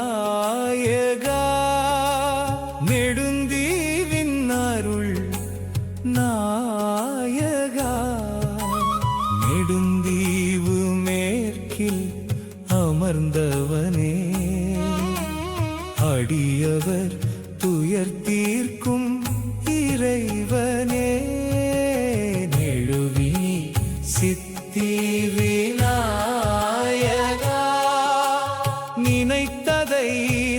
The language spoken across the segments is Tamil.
விநாயகா நெடுந்தீவின் அருள் நாயகா நெடுந்தீவு மேற்கில் அமர்ந்தவனே அடியவர் துயர் தீர்க்கும் இறைவனே நெழுவினி சித்தி விநாயகா நினைத்ததை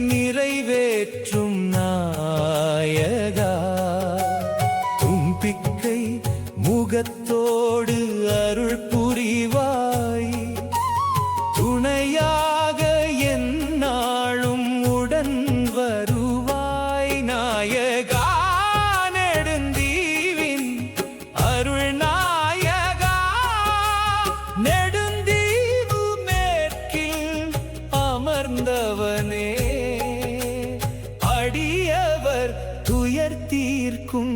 நிறைவேற்றும் நாயகா தும்பிக்கை முகத்தோடு அருள் புரிவாய் துணையாக எந்நாளும் உடன் வருவாய் நாயகா நெடுந்தீவின் அருள் நாயகா நெடுந்தீவு மேற்கில் அமர்ந்தவனே அடியவர் துயர் தீர்க்கும்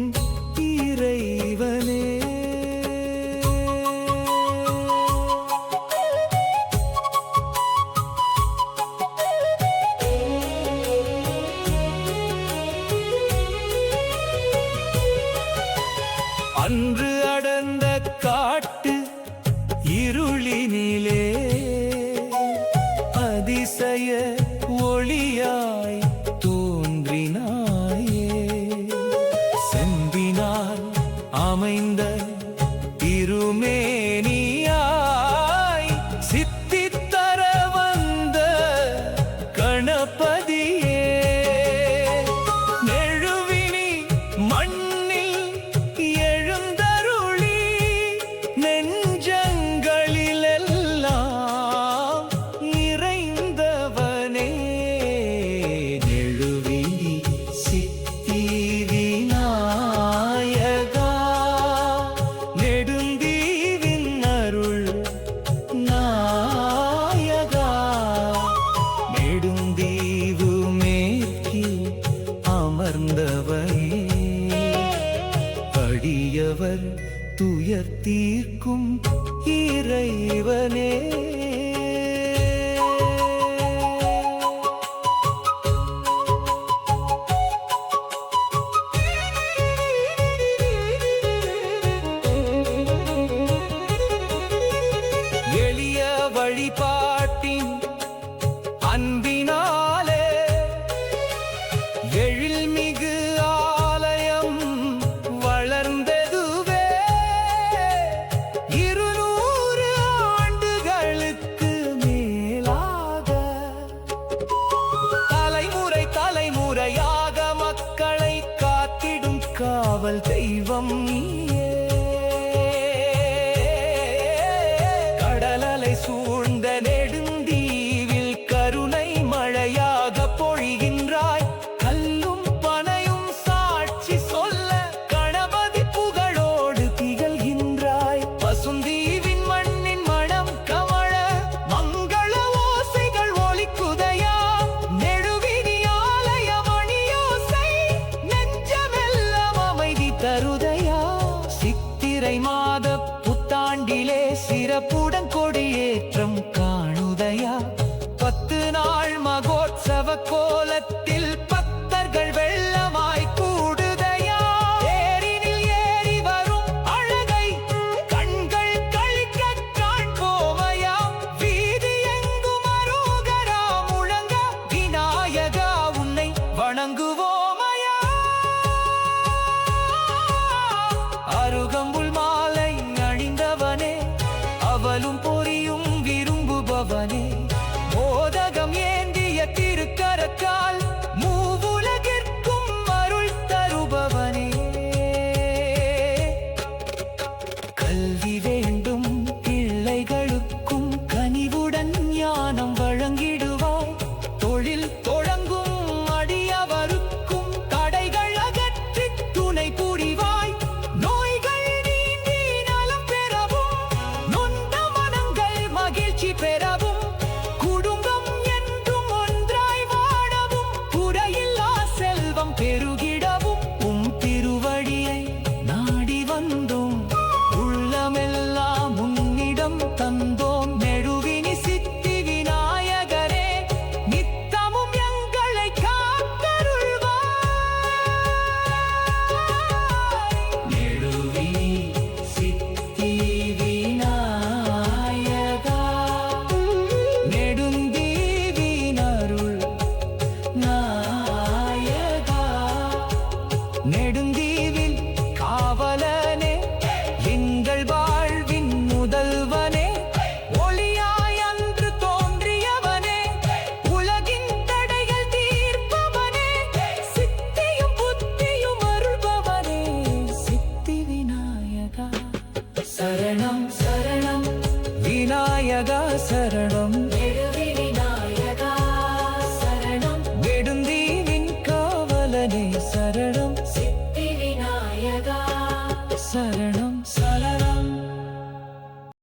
இறைவனே அன்று அடர்ந்த காட்டு இருளினிலே அதிசய ஒளியாய் தோன்றினாயே செம்பினால் அமைந்த திருமேனியாய் சித்தித்தர வந்த கணபதியே நெழுவினி மண்ணில் எழுந்தருளி நெஞ்சங்களிலெல்லாம் நிறைந்தவனே நெழுவினி சித்தி விநாயகா நெடுந்தீவின் அருள் நாயகா நெடுந்தீவு மேற்கில் அமர்ந்தவனே அடியவர் துயர் தீர்க்கும் இறைவனே எளிய வழிபாட்டின் அன்பினாலே எழில்மிகு ஆலயம் வளர்ந்ததுவே 200 ஆண்டுகளுக்கு மேலாக தலைமுறை தலைமுறையாக மக்களை காத்திடும் காவல் தெய்வம் நீயே கடலலை சூழ்ந்த நெடுந்தீவில் கருணை மழையாக பொழிகின்றாய் கல்லும் பனையும் சாட்சி சொல்ல கணபதி புகழோடு திகழ்கின்றாய் பசுந்தீவின் மண்ணின் மனம் கமழ மங்கள ஓசைகள் ஒலிக்குதையா நெடுவினி ஆலய மணியோசை நெஞ்சமெல்லாம் அமைதி தருதையா விநாயகா சரணம் நெடுவிநாயகா சரணம் நெடுந்தீவின் காவலனே சரணம் சித்தி விநாயகா சரணம்